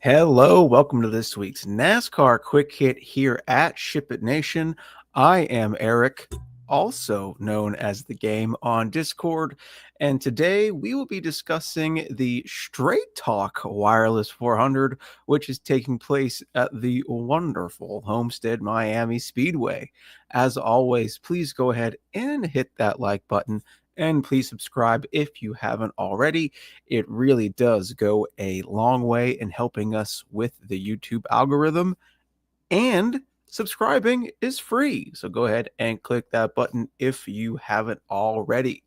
Hello, welcome to this week's NASCAR Quick Hit here at SHIPIT Nation. I am Eric, also known as TheGame on Discord, and today we will be discussing the Straight Talk Wireless 400, which is taking place at the wonderful Homestead Miami Speedway. As always, please go ahead and hit that like button. And please subscribe if you haven't already. It really does go a long way in helping us with the YouTube algorithm. And subscribing is free. So go ahead and click that button if you haven't already.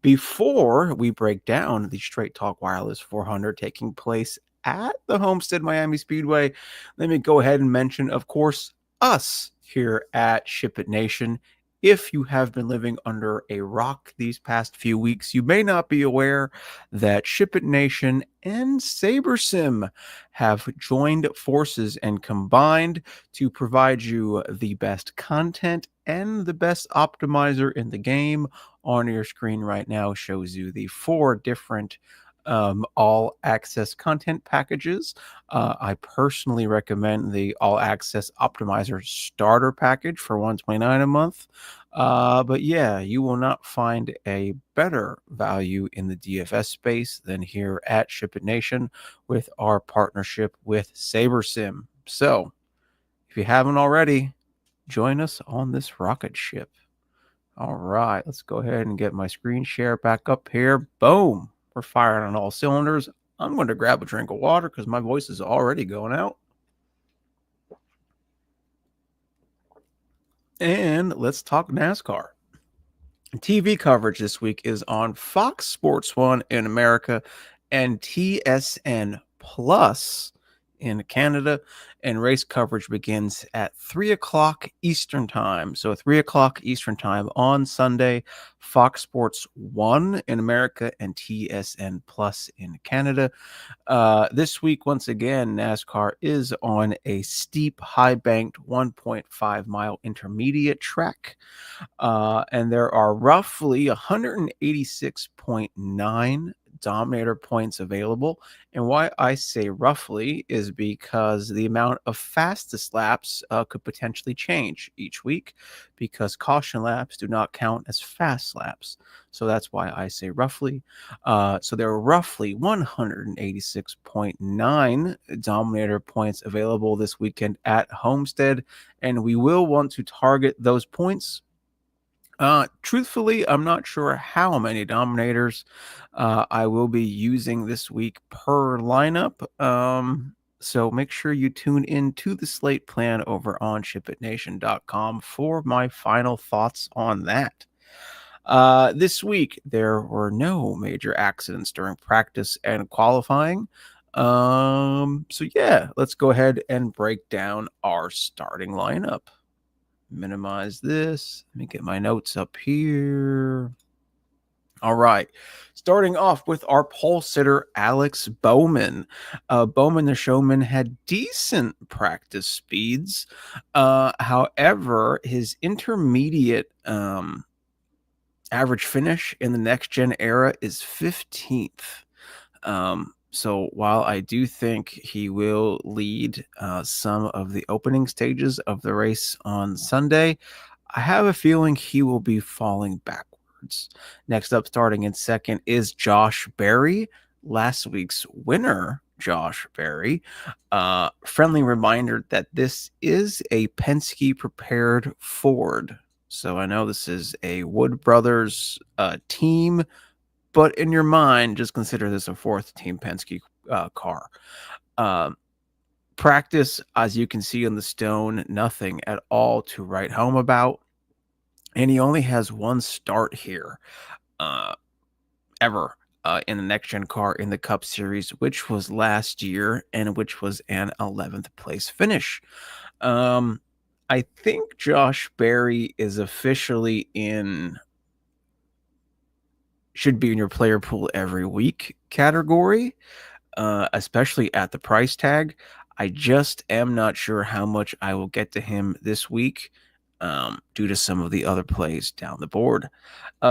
Before we break down the Straight Talk Wireless 400 taking place at the Homestead Miami Speedway, let me go ahead and mention, of course, us here at SHIPIT Nation. If you have been living under a rock these past few weeks, you may not be aware that SHIPIT Nation and SaberSim have joined forces and combined to provide you the best content and the best optimizer in the game. On your screen right now shows you the 4 different all access content packages. I personally recommend the all access optimizer starter package for $129 a month. But yeah, you will not find a better value in the DFS space than here at SHIPIT Nation with our partnership with SaberSim. So if you haven't already, join us on this rocket ship. All right, let's go ahead and get my screen share back up here. Boom. We're firing on all cylinders. I'm going to grab a drink of water because my voice is already going out. And let's talk NASCAR. TV coverage this week is on Fox Sports 1 in America and TSN Plus in Canada, and race coverage begins at 3 o'clock Eastern time. So 3 o'clock Eastern time on Sunday, Fox Sports 1 in America and TSN Plus in Canada. This week, once again, NASCAR is on a steep, high-banked 1.5-mile intermediate track. And there are roughly 186.9 Dominator points available. And why I say roughly is because the amount of fastest laps could potentially change each week because caution laps do not count as fast laps. So that's why I say roughly. So there are roughly 186.9 Dominator points available this weekend at Homestead, and we will want to target those points. Truthfully, I'm not sure how many Dominators I will be using this week per lineup. So make sure you tune in to the slate plan over on ShipItNation.com for my final thoughts on that. This week, there were no major accidents during practice and qualifying. So yeah, let's go ahead and break down our starting lineup. Minimize this. Let me get my notes up here. All right. Starting off with our pole sitter, Alex Bowman. Bowman, the showman, had decent practice speeds. However, his intermediate average finish in the next gen era is 15th. So while I do think he will lead some of the opening stages of the race on Sunday, I have a feeling he will be falling backwards. Next up, starting in second, is Josh Berry, last week's winner, Josh Berry. Friendly reminder that this is a Penske prepared Ford. So I know this is a Wood Brothers team, but in your mind, just consider this a fourth team Penske car. Practice, as you can see on the stone, nothing at all to write home about. And he only has one start here ever in the next-gen car in the Cup Series, which was last year and which was an 11th place finish. I think Josh Berry is officially should be in your player pool every week category, especially at the price tag. I just am not sure how much I will get to him this week due to some of the other plays down the board.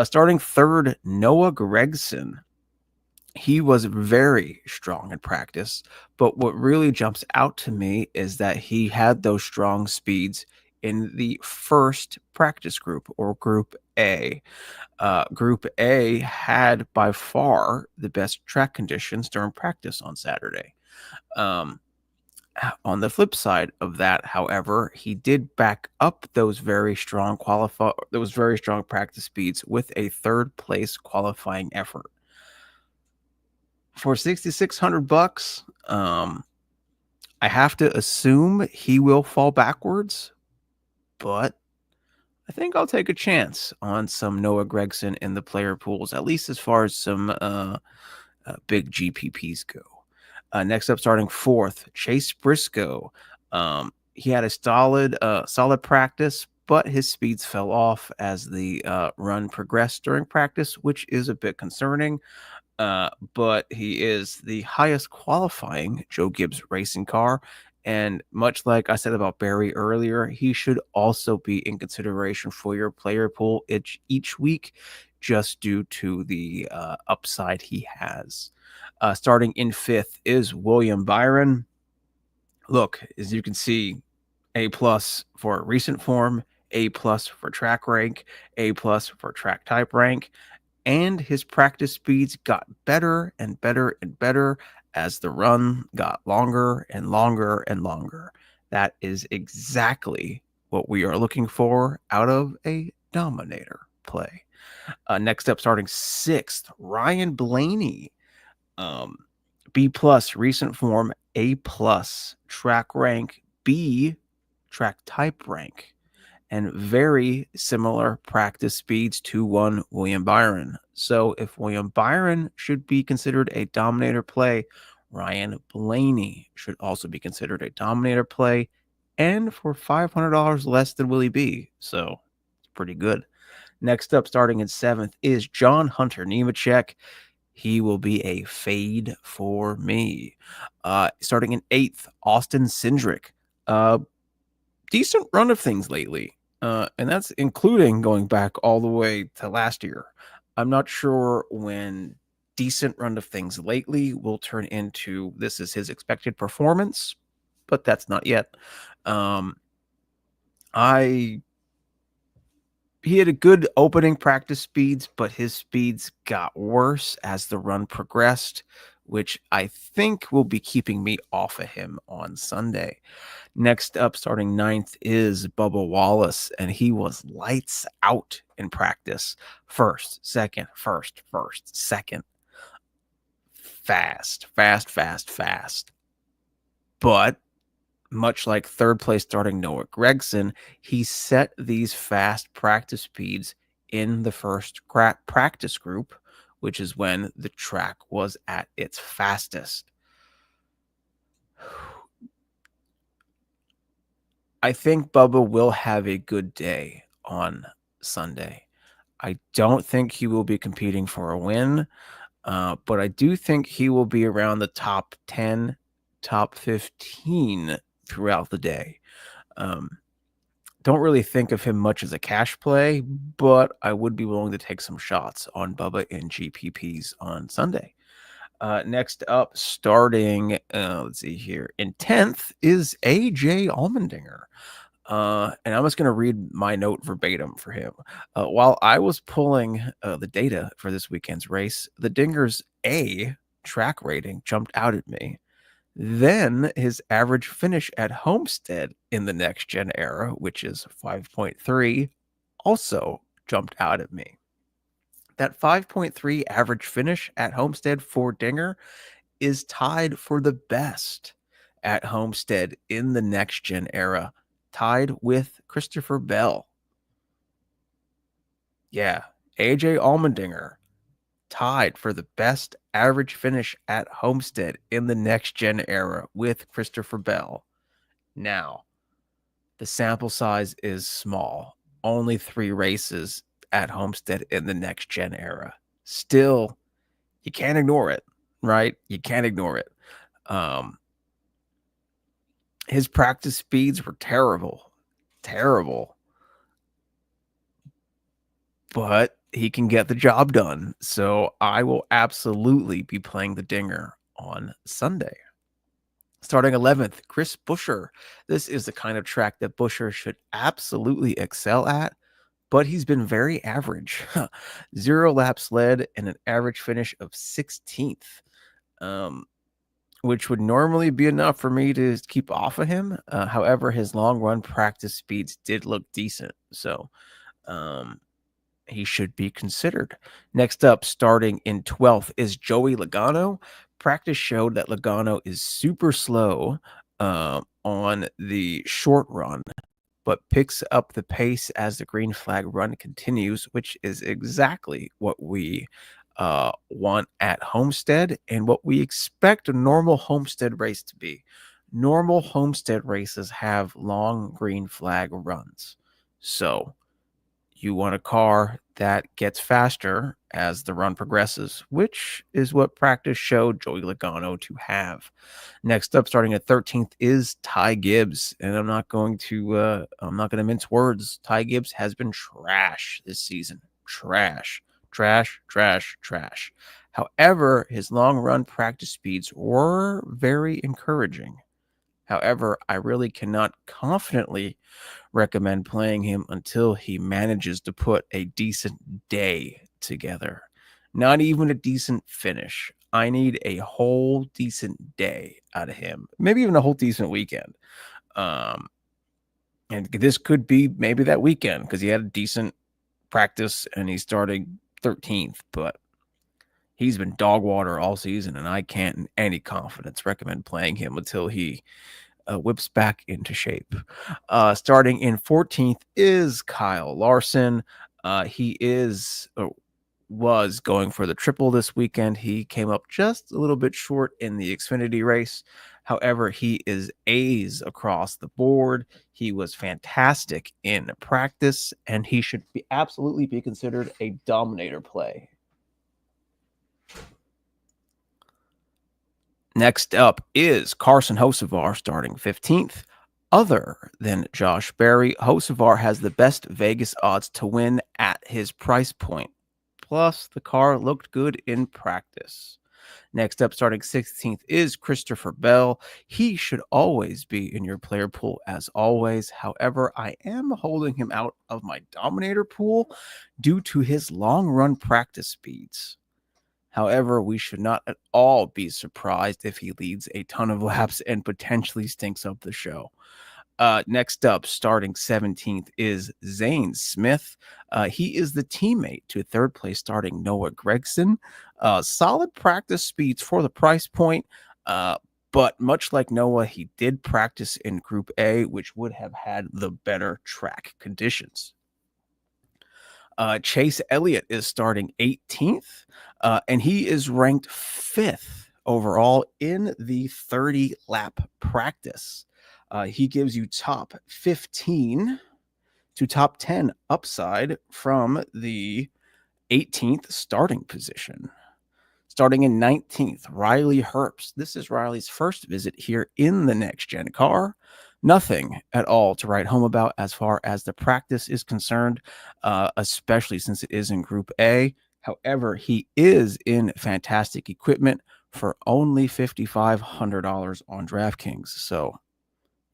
Starting third, Noah Gragson. he was very strong in practice, but what really jumps out to me is that he had those strong speeds in the first practice group, or Group A. Group A had by far the best track conditions during practice on Saturday. On the flip side of that, however, he did back up those very strong practice speeds with a third place qualifying effort. For $6,600, I have to assume he will fall backwards, but I think I'll take a chance on some Noah Gragson in the player pools, at least as far as some big GPPs go. Next up, starting fourth, Chase Briscoe. He had a solid practice, but his speeds fell off as the run progressed during practice, which is a bit concerning. But he is the highest qualifying Joe Gibbs racing car. And much like I said about Barry earlier, he should also be in consideration for your player pool each week, just due to the upside he has. Starting in fifth is William Byron. Look, as you can see, A+ for recent form, A+ for track rank, A+ for track type rank, and his practice speeds got better and better and better as the run got longer and longer and longer. That is exactly what we are looking for out of a Dominator play. Next up, starting sixth, Ryan Blaney. B+ recent form, A+ track rank, B track type rank, and very similar practice speeds to one William Byron. So if William Byron should be considered a Dominator play, Ryan Blaney should also be considered a Dominator play, and for $500 less than Willie B. So it's pretty good. Next up, starting in seventh, is John Hunter Nemechek. He will be a fade for me. Starting in eighth, Austin Cindric. Decent run of things lately. And that's including going back all the way to last year. I'm not sure when decent run of things lately will turn into this is his expected performance, but that's not yet. He had a good opening practice speeds, but his speeds got worse as the run progressed, which I think will be keeping me off of him on Sunday. Next up, starting ninth, is Bubba Wallace, and he was lights out in practice. First, second. Fast. But much like third place starting Noah Gragson, he set these fast practice speeds in the first practice group, which is when the track was at its fastest. I think Bubba will have a good day on Sunday. I don't think he will be competing for a win, but I do think he will be around the top 10, top 15 throughout the day. Don't really think of him much as a cash play, but I would be willing to take some shots on Bubba in GPPs on Sunday. Next up, starting, let's see here, in 10th is AJ Allmendinger. And I'm just going to read my note verbatim for him. While I was pulling the data for this weekend's race, the Dinger's A track rating jumped out at me. Then his average finish at Homestead in the next gen era, which is 5.3, also jumped out at me. That 5.3 average finish at Homestead for Dinger is tied for the best at Homestead in the next gen era, tied with Christopher Bell. Yeah, AJ Allmendinger tied for the best average finish at Homestead in the next gen era with Christopher Bell. Now, the sample size is small, only 3 races at Homestead in the next gen era. Still, you can't ignore it, right? You can't ignore it. His practice speeds were terrible, but he can get the job done. So I will absolutely be playing the dinger on Sunday. Starting 11th, Chris Buescher. This is the kind of track that Buescher should absolutely excel at, but he's been very average. 0 laps led and an average finish of 16th, which would normally be enough for me to keep off of him. However, his long run practice speeds did look decent, so he should be considered. Next up, starting in 12th, is Joey Logano. Practice showed that Logano is super slow on the short run, but picks up the pace as the green flag run continues, which is exactly what we want at Homestead and what we expect a normal Homestead race to be. Normal Homestead races have long green flag runs. So you want a car that gets faster as the run progresses, which is what practice showed Joey Logano to have. Next up, starting at 13th, is Ty Gibbs, and I'm not going to mince words. Ty Gibbs has been trash this season. Trash. However, his long run practice speeds were very encouraging. However, I really cannot confidently recommend playing him until he manages to put a decent day together. Not even a decent finish. I need a whole decent day out of him. Maybe even a whole decent weekend. And this could be maybe that weekend because he had a decent practice and he started 13th, but he's been dog water all season, and I can't in any confidence recommend playing him until he whips back into shape. Starting in 14th is Kyle Larson. He was going for the triple this weekend. He came up just a little bit short in the Xfinity race. However, he is A's across the board. He was fantastic in practice, and he should absolutely be considered a Dominator play. Next up is Carson Hocevar, starting 15th. Other than Josh Berry, Hocevar has the best Vegas odds to win at his price point. Plus, the car looked good in practice. Next up, starting 16th, is Christopher Bell. He should always be in your player pool as always. However, I am holding him out of my Dominator pool due to his long run practice speeds. However, we should not at all be surprised if he leads a ton of laps and potentially stinks up the show. Next up, starting 17th, is Zane Smith. He is the teammate to third place starting Noah Gragson. Solid practice speeds for the price point, but much like Noah, he did practice in Group A, which would have had the better track conditions. Chase Elliott is starting 18th, and he is ranked 5th overall in the 30-lap practice. He gives you top 15 to top 10 upside from the 18th starting position. Starting in 19th, Riley Herbst. This is Riley's first visit here in the next-gen car. Nothing at all to write home about as far as the practice is concerned, especially since it is in Group A. However, he is in fantastic equipment for only $5,500 on DraftKings. So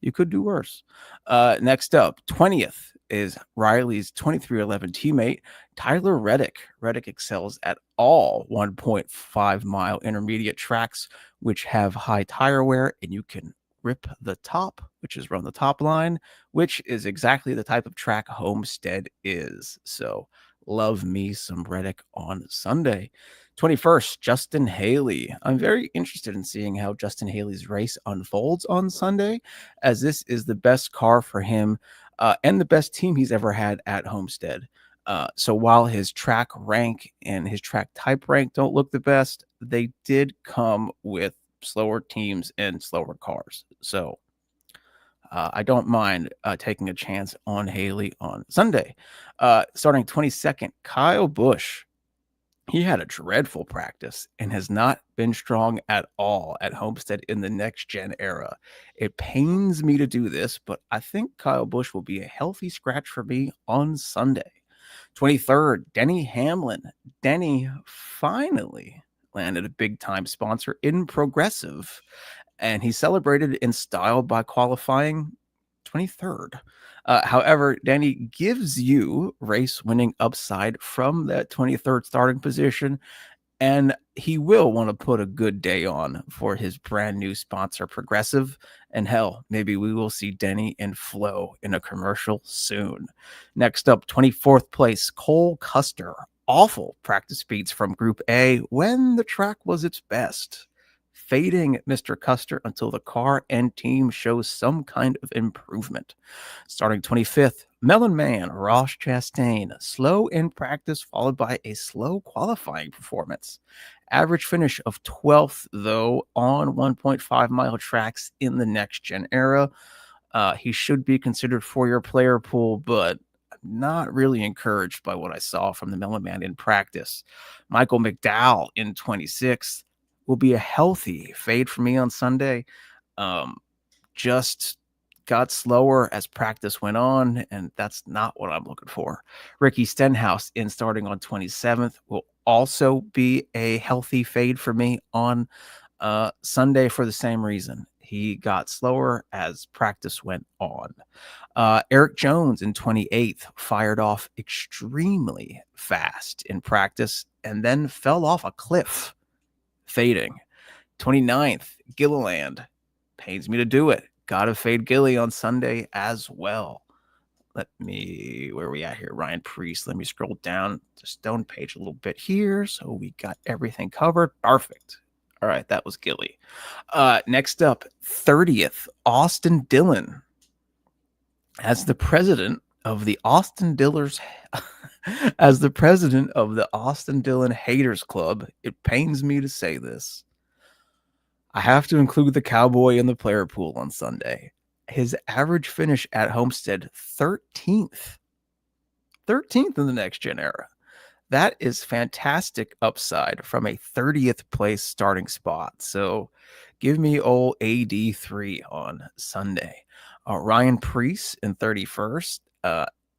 you could do worse. Next up, 20th is Riley's 2311 teammate, Tyler Reddick. Reddick excels at all 1.5 mile intermediate tracks, which have high tire wear, and you can rip the top, which is run the top line, which is exactly the type of track Homestead is. So love me some Reddick on Sunday. 21st, Justin Haley. I'm very interested in seeing how Justin Haley's race unfolds on Sunday, as this is the best car for him and the best team he's ever had at Homestead. So while his track rank and his track type rank don't look the best, they did come with slower teams and slower cars. So I don't mind taking a chance on Haley on Sunday. Starting 22nd, Kyle Busch. He had a dreadful practice and has not been strong at all at Homestead in the next-gen era. It pains me to do this, but I think Kyle Busch will be a healthy scratch for me on Sunday. 23rd, Denny Hamlin. Denny finally landed a big-time sponsor in Progressive, and he celebrated in style by qualifying 23rd. However, Danny gives you race-winning upside from that 23rd starting position, and he will want to put a good day on for his brand new sponsor, Progressive. And hell, maybe we will see Denny and Flo in a commercial soon. Next up, 24th place, Cole Custer. Awful practice speeds from Group A when the track was its best. Fading Mr. Custer until the car and team shows some kind of improvement. Starting 25th, Melon Man, Ross Chastain. Slow in practice, followed by a slow qualifying performance. Average finish of 12th, though, on 1.5 mile tracks in the next gen era. He should be considered for your player pool, but I'm not really encouraged by what I saw from the Melon Man in practice. Michael McDowell in 26th will be a healthy fade for me on Sunday. Just got slower as practice went on, and that's not what I'm looking for. Ricky Stenhouse in starting on 27th will also be a healthy fade for me on Sunday for the same reason. He got slower as practice went on. Eric Jones in 28th fired off extremely fast in practice and then fell off a cliff, fading. 29th, Gilliland. Pains me to do it. Gotta fade Gilly on Sunday as well. Where are we at here? Ryan Priest. Let me scroll down the Stone page a little bit here. So we got everything covered. Perfect. All right, that was Gilly. Next up, 30th, Austin Dillon. As the president of the Austin Dillon Haters Club, it pains me to say this. I have to include the Cowboy in the player pool on Sunday. His average finish at Homestead, 13th. 13th in the next gen era. That is fantastic upside from a 30th place starting spot. So give me old AD3 on Sunday. Ryan Priest in 31st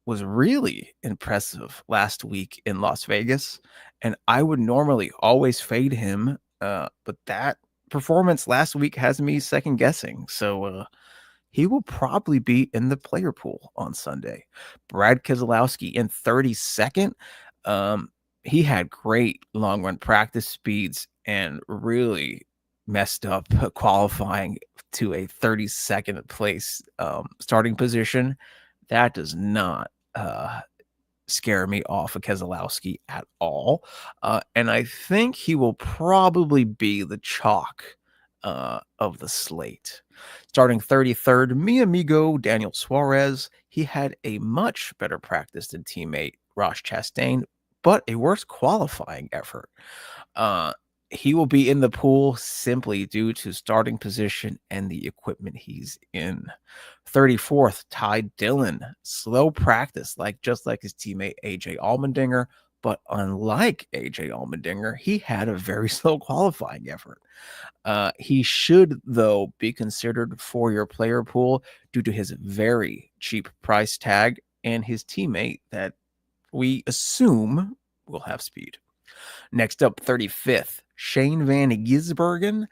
was really impressive last week in Las Vegas. And I would normally always fade him. But that performance last week has me second guessing. So he will probably be in the player pool on Sunday. Brad Keselowski in 32nd. He had great long run practice speeds and really messed up qualifying to a 32nd place starting position. That does not scare me off of Keselowski at all. And I think he will probably be the chalk of the slate. Starting 33rd, mi amigo Daniel Suarez. He had a much better practice than teammate Ross Chastain, but a worse qualifying effort. He will be in the pool simply due to starting position and the equipment he's in. 34th, Ty Dillon. Slow practice, just like his teammate AJ Allmendinger, but unlike AJ Allmendinger, he had a very slow qualifying effort. He should, though, be considered for your player pool due to his very cheap price tag and his teammate that we assume will have speed. Next up, 35th, Shane Van Gisbergen.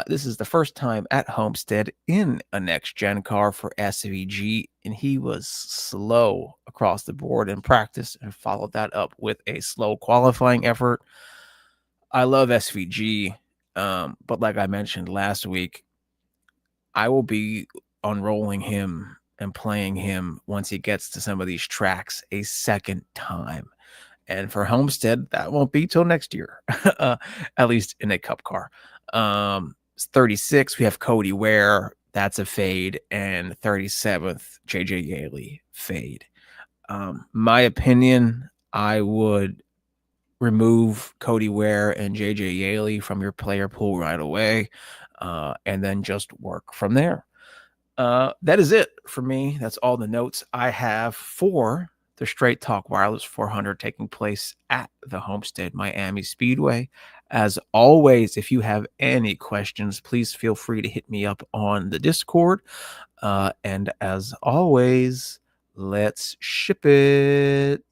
This is the first time at Homestead in a next-gen car for SVG, and he was slow across the board in practice and followed that up with a slow qualifying effort. I love SVG, but like I mentioned last week, I will be unrolling him and playing him once he gets to some of these tracks a second time. And for Homestead, that won't be till next year, at least in a cup car. 36, we have Cody Ware. That's a fade. And 37th, JJ Yaley, fade. My opinion, I would remove Cody Ware and JJ Yaley from your player pool right away, and then just work from there. That is it for me. That's all the notes I have for the Straight Talk Wireless 400 taking place at the Homestead Miami Speedway. As always, if you have any questions, please feel free to hit me up on the Discord. And as always, let's ship it.